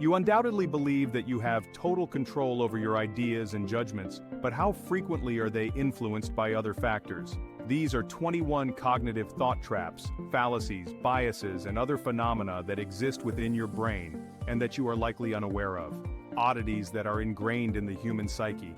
You undoubtedly believe that you have total control over your ideas and judgments, but how frequently are they influenced by other factors? These are 21 cognitive thought traps, fallacies, biases, and other phenomena that exist within your brain, and that you are likely unaware of. Oddities that are ingrained in the human psyche.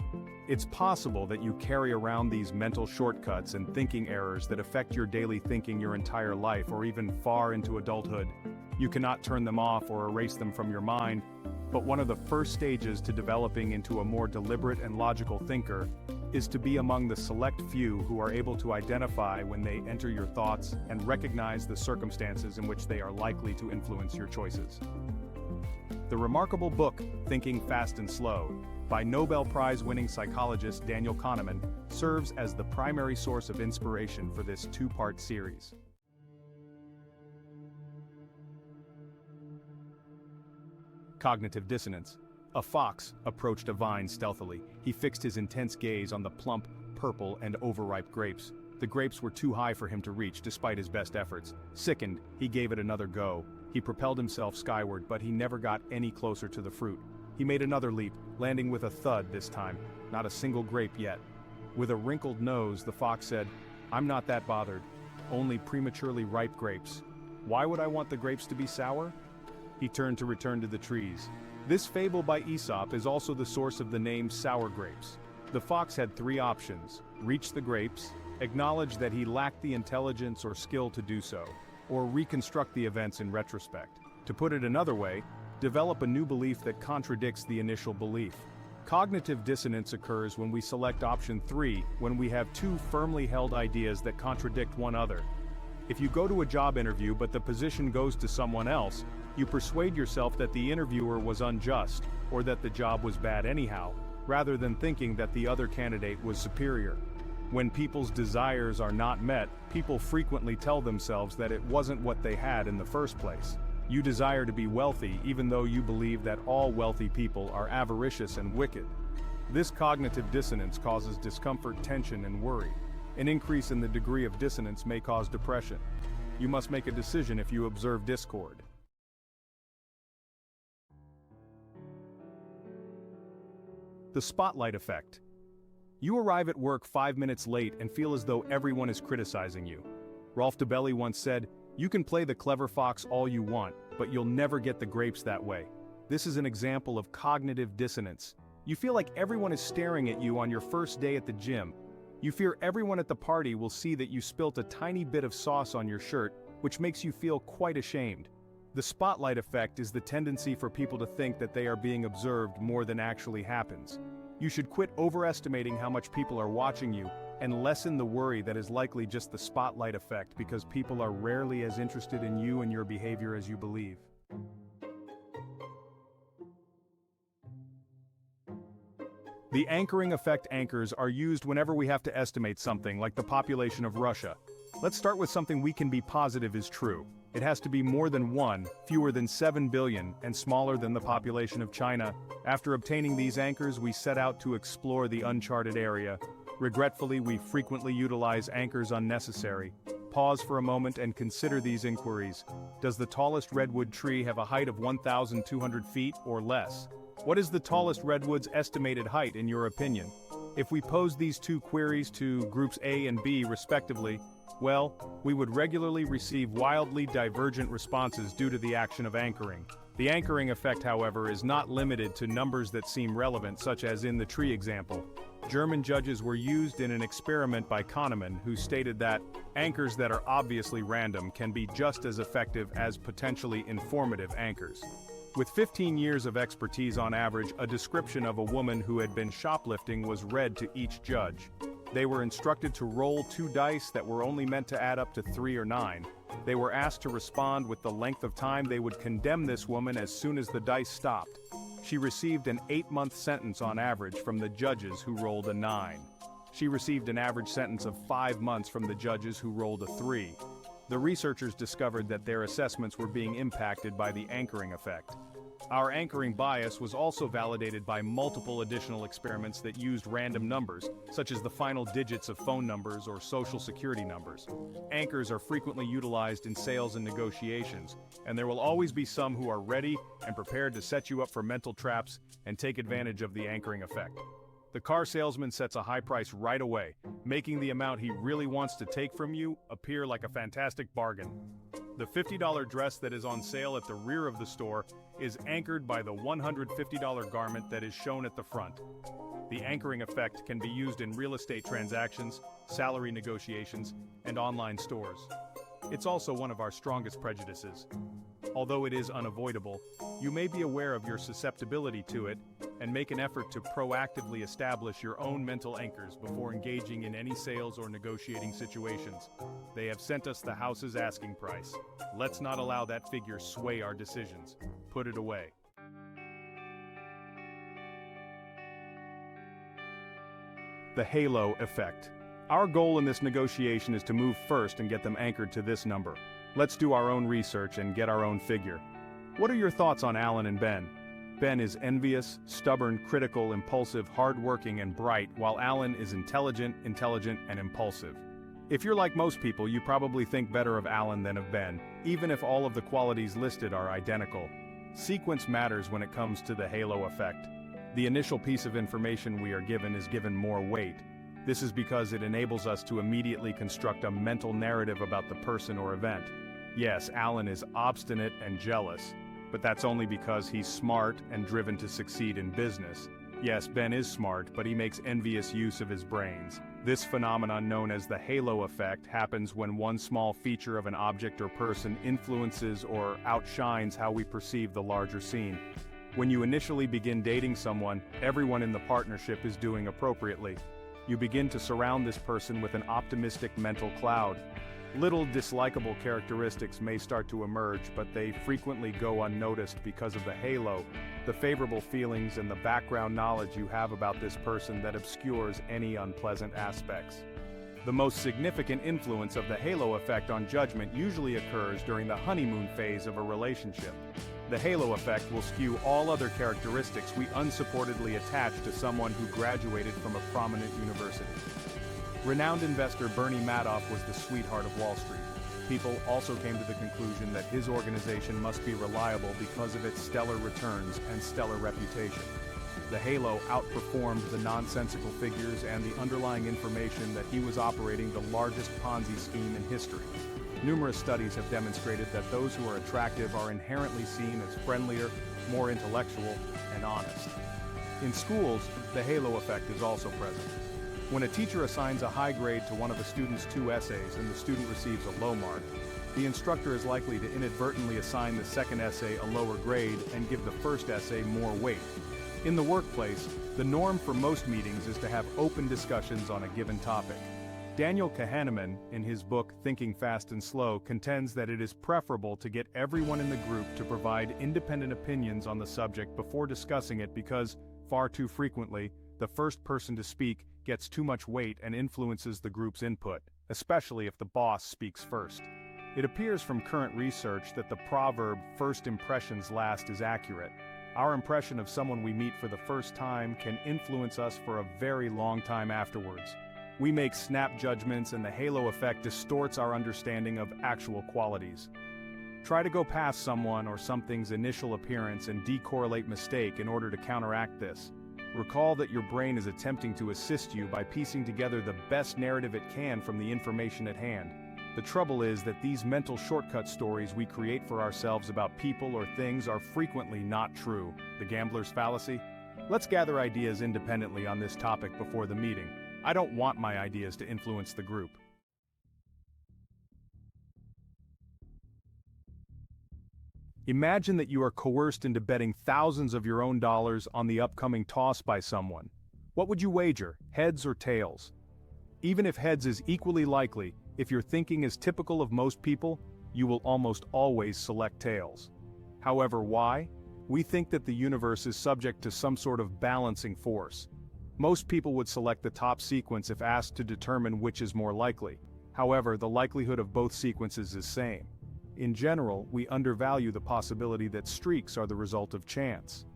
It's possible that you carry around these mental shortcuts and thinking errors that affect your daily thinking your entire life or even far into adulthood. You cannot turn them off or erase them from your mind, but one of the first stages to developing into a more deliberate and logical thinker is to be among the select few who are able to identify when they enter your thoughts and recognize the circumstances in which they are likely to influence your choices. The remarkable book, Thinking Fast and Slow, by Nobel Prize-winning psychologist Daniel Kahneman, serves as the primary source of inspiration for this two-part series. Cognitive dissonance. A fox approached a vine stealthily. He fixed his intense gaze on the plump, purple, and overripe grapes. The grapes were too high for him to reach despite his best efforts. Sickened, he gave it another go. He propelled himself skyward, but he never got any closer to the fruit. He made another leap, landing with a thud this time. Not a single grape yet. With a wrinkled nose, the fox said, "I'm not that bothered. Only prematurely ripe grapes. Why would I want the grapes to be sour?" He turned to return to the trees. This fable by Aesop is also the source of the name sour grapes. The fox had three options: reach the grapes, acknowledge that he lacked the intelligence or skill to do so, or reconstruct the events in retrospect. To put it another way, develop a new belief that contradicts the initial belief. Cognitive dissonance occurs when we select option 3, when we have two firmly held ideas that contradict one another. If you go to a job interview but the position goes to someone else, you persuade yourself that the interviewer was unjust, or that the job was bad anyhow, rather than thinking that the other candidate was superior. When people's desires are not met, people frequently tell themselves that it wasn't what they had in the first place. You desire to be wealthy even though you believe that all wealthy people are avaricious and wicked. This cognitive dissonance causes discomfort, tension, and worry. An increase in the degree of dissonance may cause depression. You must make a decision if you observe discord. The spotlight effect. You arrive at work 5 minutes late and feel as though everyone is criticizing you. Rolf Dobelli once said, "You can play the clever fox all you want, but you'll never get the grapes that way." This is an example of cognitive dissonance. You feel like everyone is staring at you on your first day at the gym. You fear everyone at the party will see that you spilt a tiny bit of sauce on your shirt, which makes you feel quite ashamed. The spotlight effect is the tendency for people to think that they are being observed more than actually happens. You should quit overestimating how much people are watching you, and lessen the worry that is likely just the spotlight effect because people are rarely as interested in you and your behavior as you believe. The anchoring effect anchors are used whenever we have to estimate something, like the population of Russia. Let's start with something we can be positive is true. It has to be more than 1, fewer than 7 billion, and smaller than the population of China. After obtaining these anchors, we set out to explore the uncharted area. Regretfully, we frequently utilize anchors unnecessary. Pause for a moment and consider these inquiries. Does the tallest redwood tree have a height of 1,200 feet or less? What is the tallest redwood's estimated height in your opinion? If we pose these two queries to groups A and B respectively, well, we would regularly receive wildly divergent responses due to the action of anchoring. The anchoring effect, however, is not limited to numbers that seem relevant, such as in the tree example. German judges were used in an experiment by Kahneman, who stated that anchors that are obviously random can be just as effective as potentially informative anchors. With 15 years of expertise on average, a description of a woman who had been shoplifting was read to each judge. They were instructed to roll 2 dice that were only meant to add up to 3 or 9. They were asked to respond with the length of time they would condemn this woman as soon as the dice stopped. She received an 8-month sentence on average from the judges who rolled a 9. She received an average sentence of 5 months from the judges who rolled a 3. The researchers discovered that their assessments were being impacted by the anchoring effect. Our anchoring bias was also validated by multiple additional experiments that used random numbers, such as the final digits of phone numbers or social security numbers. Anchors are frequently utilized in sales and negotiations, and there will always be some who are ready and prepared to set you up for mental traps and take advantage of the anchoring effect. The car salesman sets a high price right away, making the amount he really wants to take from you appear like a fantastic bargain. The $50 dress that is on sale at the rear of the store is anchored by the $150 garment that is shown at the front. The anchoring effect can be used in real estate transactions, salary negotiations, and online stores. It's also one of our strongest prejudices. Although it is unavoidable, you may be aware of your susceptibility to it and make an effort to proactively establish your own mental anchors before engaging in any sales or negotiating situations. They have sent us the house's asking price. Let's not allow that figure sway our decisions. Put it away. The halo effect. Our goal in this negotiation is to move first and get them anchored to this number. Let's do our own research and get our own figure. What are your thoughts on Alan and Ben? Ben is envious, stubborn, critical, impulsive, hardworking, and bright, while Alan is intelligent, and impulsive. If you're like most people, you probably think better of Alan than of Ben, even if all of the qualities listed are identical. Sequence matters when it comes to the halo effect. The initial piece of information we are given is given more weight. This is because it enables us to immediately construct a mental narrative about the person or event. Yes, Alan is obstinate and jealous, but that's only because he's smart and driven to succeed in business. Yes, Ben is smart, but he makes envious use of his brains. This phenomenon known as the halo effect happens when one small feature of an object or person influences or outshines how we perceive the larger scene. When you initially begin dating someone, everyone in the partnership is doing appropriately. You begin to surround this person with an optimistic mental cloud. Little dislikable characteristics may start to emerge, but they frequently go unnoticed because of the halo, the favorable feelings and the background knowledge you have about this person that obscures any unpleasant aspects. The most significant influence of the halo effect on judgment usually occurs during the honeymoon phase of a relationship. The halo effect will skew all other characteristics we unsupportedly attach to someone who graduated from a prominent university. Renowned investor Bernie Madoff was the sweetheart of Wall Street. People also came to the conclusion that his organization must be reliable because of its stellar returns and stellar reputation. The halo outperformed the nonsensical figures and the underlying information that he was operating the largest Ponzi scheme in history. Numerous studies have demonstrated that those who are attractive are inherently seen as friendlier, more intellectual, and honest. In schools, the halo effect is also present. When a teacher assigns a high grade to one of a student's 2 essays and the student receives a low mark, the instructor is likely to inadvertently assign the second essay a lower grade and give the first essay more weight. In the workplace, the norm for most meetings is to have open discussions on a given topic. Daniel Kahneman, in his book Thinking Fast and Slow, contends that it is preferable to get everyone in the group to provide independent opinions on the subject before discussing it because, far too frequently, the first person to speak gets too much weight and influences the group's input, especially if the boss speaks first. It appears from current research that the proverb, "first impressions last," is accurate. Our impression of someone we meet for the first time can influence us for a very long time afterwards. We make snap judgments and the halo effect distorts our understanding of actual qualities. Try to go past someone or something's initial appearance and decorrelate mistake in order to counteract this. Recall that your brain is attempting to assist you by piecing together the best narrative it can from the information at hand. The trouble is that these mental shortcut stories we create for ourselves about people or things are frequently not true. The gambler's fallacy? Let's gather ideas independently on this topic before the meeting. I don't want my ideas to influence the group. Imagine that you are coerced into betting thousands of your own dollars on the upcoming toss by someone. What would you wager, heads or tails? Even if heads is equally likely, if your thinking is typical of most people, you will almost always select tails. However, why? We think that the universe is subject to some sort of balancing force. Most people would select the top sequence if asked to determine which is more likely. However, the likelihood of both sequences is same. In general, we undervalue the possibility that streaks are the result of chance.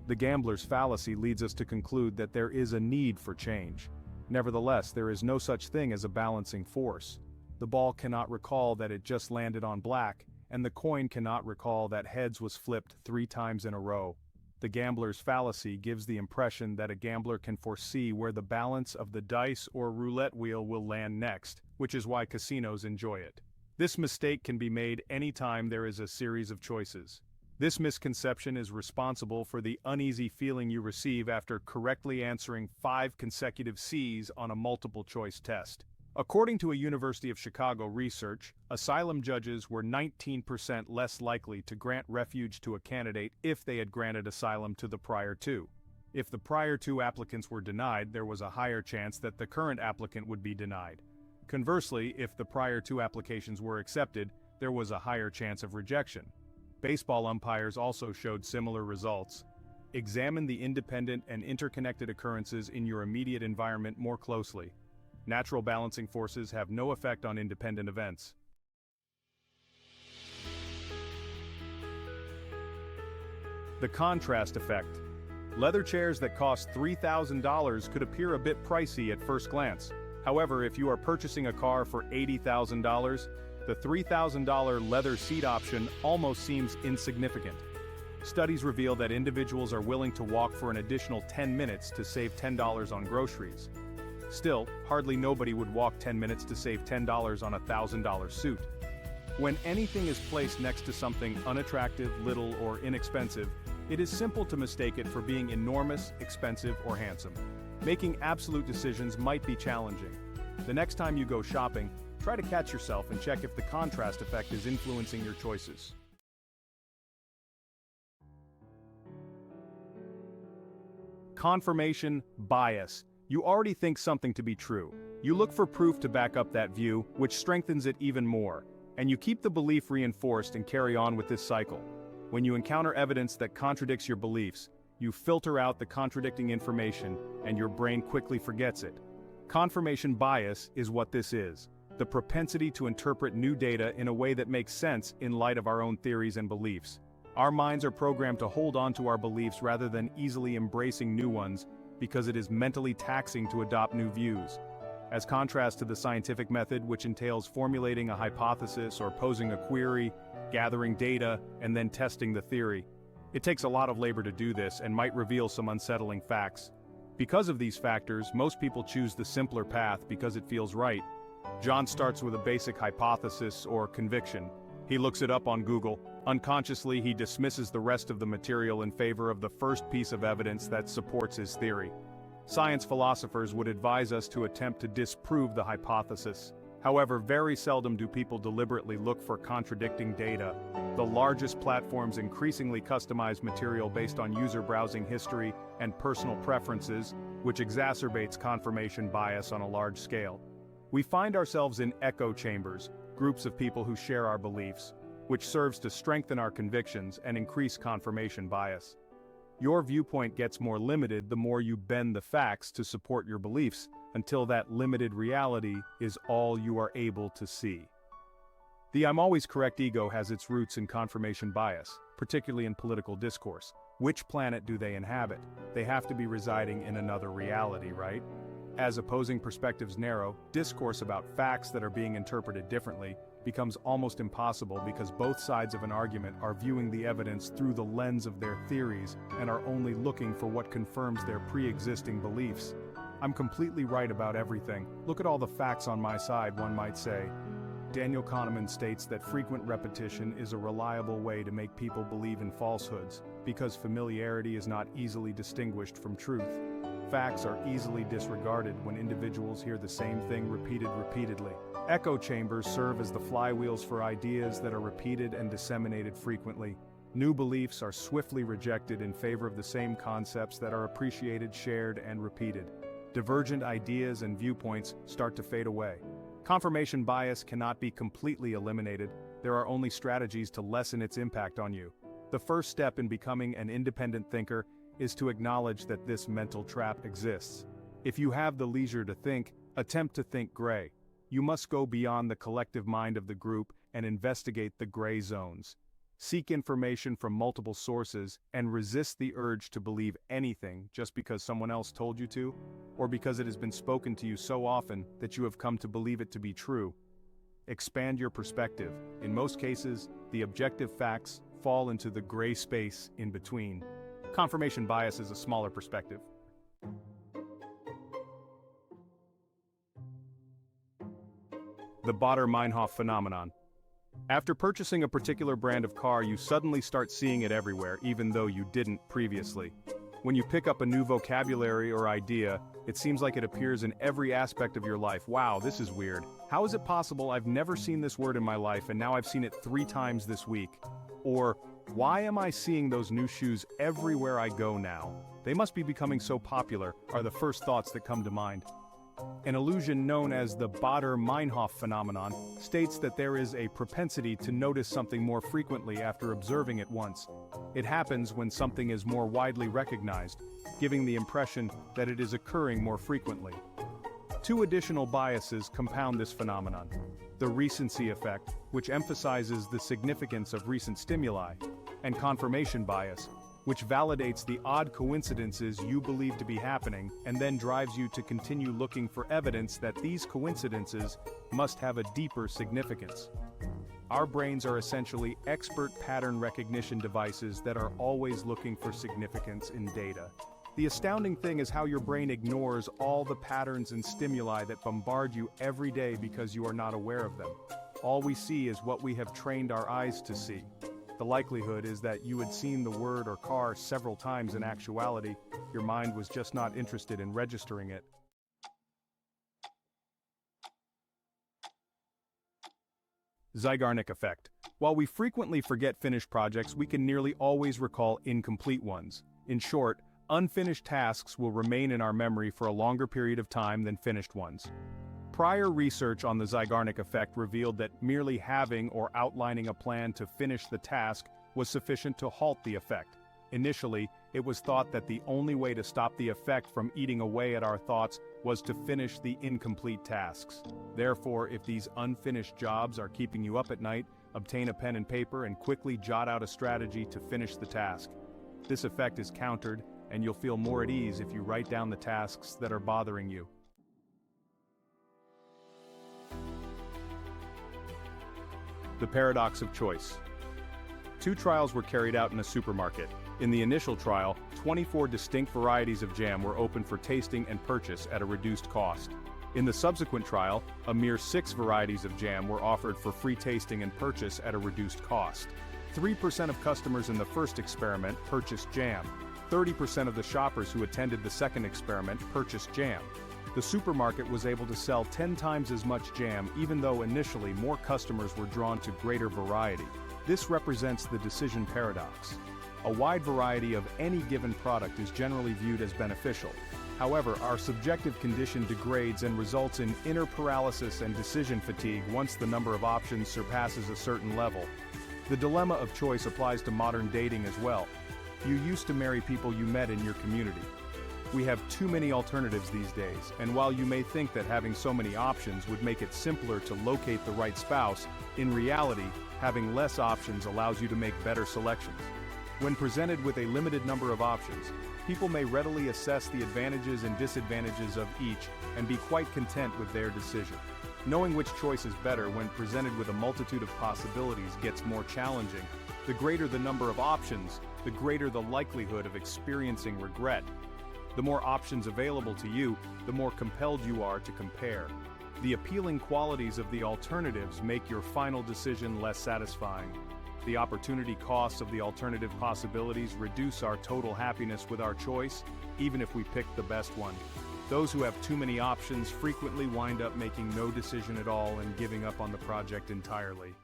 The gambler's fallacy leads us to conclude that there is a need for change. Nevertheless, there is no such thing as a balancing force. The ball cannot recall that it just landed on black, and the coin cannot recall that heads was flipped 3 times in a row. The gambler's fallacy gives the impression that a gambler can foresee where the balance of the dice or roulette wheel will land next, which is why casinos enjoy it. This mistake can be made anytime there is a series of choices. This misconception is responsible for the uneasy feeling you receive after correctly answering 5 consecutive C's on a multiple-choice test. According to a University of Chicago research, asylum judges were 19% less likely to grant refuge to a candidate if they had granted asylum to the prior 2. If the prior 2 applicants were denied, there was a higher chance that the current applicant would be denied. Conversely, if the prior 2 applications were accepted, there was a higher chance of rejection. Baseball umpires also showed similar results. Examine the independent and interconnected occurrences in your immediate environment more closely. Natural balancing forces have no effect on independent events. The contrast effect. Leather chairs that cost $3,000 could appear a bit pricey at first glance. However, if you are purchasing a car for $80,000, the $3,000 leather seat option almost seems insignificant. Studies reveal that individuals are willing to walk for an additional 10 minutes to save $10 on groceries. Still, hardly nobody would walk 10 minutes to save $10 on a $1,000 suit. When anything is placed next to something unattractive, little, or inexpensive, it is simple to mistake it for being enormous, expensive, or handsome. Making absolute decisions might be challenging. The next time you go shopping, try to catch yourself and check if the contrast effect is influencing your choices. Confirmation bias. You already think something to be true. You look for proof to back up that view, which strengthens it even more. And you keep the belief reinforced and carry on with this cycle. When you encounter evidence that contradicts your beliefs, you filter out the contradicting information, and your brain quickly forgets it. Confirmation bias is what this is: the propensity to interpret new data in a way that makes sense in light of our own theories and beliefs. Our minds are programmed to hold on to our beliefs rather than easily embracing new ones, because it is mentally taxing to adopt new views. As contrast to the scientific method, which entails formulating a hypothesis or posing a query, gathering data, and then testing the theory. It takes a lot of labor to do this and might reveal some unsettling facts. Because of these factors, most people choose the simpler path because it feels right. John starts with a basic hypothesis or conviction. He looks it up on Google. Unconsciously, he dismisses the rest of the material in favor of the first piece of evidence that supports his theory. Science philosophers would advise us to attempt to disprove the hypothesis. However, very seldom do people deliberately look for contradicting data. The largest platforms increasingly customize material based on user browsing history and personal preferences, which exacerbates confirmation bias on a large scale. We find ourselves in echo chambers, groups of people who share our beliefs, which serves to strengthen our convictions and increase confirmation bias. Your viewpoint gets more limited the more you bend the facts to support your beliefs, until that limited reality is all you are able to see. The I'm always correct ego has its roots in confirmation bias, particularly in political discourse. Which planet do they inhabit? They have to be residing in another reality, right? As opposing perspectives narrow, discourse about facts that are being interpreted differently becomes almost impossible because both sides of an argument are viewing the evidence through the lens of their theories and are only looking for what confirms their pre-existing beliefs. I'm completely right about everything. Look at all the facts on my side, one might say. Daniel Kahneman states that frequent repetition is a reliable way to make people believe in falsehoods, because familiarity is not easily distinguished from truth. Facts are easily disregarded when individuals hear the same thing repeated repeatedly. Echo chambers serve as the flywheels for ideas that are repeated and disseminated frequently. New beliefs are swiftly rejected in favor of the same concepts that are appreciated, shared, and repeated. Divergent ideas and viewpoints start to fade away. Confirmation bias cannot be completely eliminated. There are only strategies to lessen its impact on you. The first step in becoming an independent thinker is to acknowledge that this mental trap exists. If you have the leisure to think, attempt to think gray. You must go beyond the collective mind of the group and investigate the gray zones. Seek information from multiple sources and resist the urge to believe anything just because someone else told you to, or because it has been spoken to you so often that you have come to believe it to be true. Expand your perspective. In most cases, the objective facts fall into the gray space in between. Confirmation bias is a smaller perspective. The Baader-Meinhof phenomenon. After purchasing a particular brand of car, you suddenly start seeing it everywhere, even though you didn't previously. When you pick up a new vocabulary or idea, it seems like it appears in every aspect of your life. Wow, this is weird. How is it possible I've never seen this word in my life and now I've seen it 3 times this week? Or, why am I seeing those new shoes everywhere I go now? They must be becoming so popular, are the first thoughts that come to mind. An illusion known as the Baader-Meinhof phenomenon states that there is a propensity to notice something more frequently after observing it once. It happens when something is more widely recognized, giving the impression that it is occurring more frequently. 2 additional biases compound this phenomenon. The recency effect, which emphasizes the significance of recent stimuli, and confirmation bias, which validates the odd coincidences you believe to be happening and then drives you to continue looking for evidence that these coincidences must have a deeper significance. Our brains are essentially expert pattern recognition devices that are always looking for significance in data. The astounding thing is how your brain ignores all the patterns and stimuli that bombard you every day because you are not aware of them. All we see is what we have trained our eyes to see. The likelihood is that you had seen the word or car several times. In actuality, your mind was just not interested in registering it. Zeigarnik Effect. While we frequently forget finished projects, we can nearly always recall incomplete ones. In short, unfinished tasks will remain in our memory for a longer period of time than finished ones. Prior research on the Zeigarnik effect revealed that merely having or outlining a plan to finish the task was sufficient to halt the effect. Initially, it was thought that the only way to stop the effect from eating away at our thoughts was to finish the incomplete tasks. Therefore, if these unfinished jobs are keeping you up at night, obtain a pen and paper and quickly jot out a strategy to finish the task. This effect is countered, and you'll feel more at ease if you write down the tasks that are bothering you. The paradox of choice. 2 trials were carried out in a supermarket. In the initial trial, 24 distinct varieties of jam were open for tasting and purchase at a reduced cost. In the subsequent trial, a mere 6 varieties of jam were offered for free tasting and purchase at a reduced cost. 3% of customers in the first experiment purchased jam. 30% of the shoppers who attended the second experiment purchased jam. The supermarket was able to sell 10 times as much jam even though initially more customers were drawn to greater variety. This represents the decision paradox. A wide variety of any given product is generally viewed as beneficial. However, our subjective condition degrades and results in inner paralysis and decision fatigue once the number of options surpasses a certain level. The dilemma of choice applies to modern dating as well. You used to marry people you met in your community. We have too many alternatives these days, and while you may think that having so many options would make it simpler to locate the right spouse, in reality, having less options allows you to make better selections. When presented with a limited number of options, people may readily assess the advantages and disadvantages of each and be quite content with their decision. Knowing which choice is better when presented with a multitude of possibilities gets more challenging. The greater the number of options, the greater the likelihood of experiencing regret. The more options available to you, the more compelled you are to compare. The appealing qualities of the alternatives make your final decision less satisfying. The opportunity costs of the alternative possibilities reduce our total happiness with our choice, even if we pick the best one. Those who have too many options frequently wind up making no decision at all and giving up on the project entirely.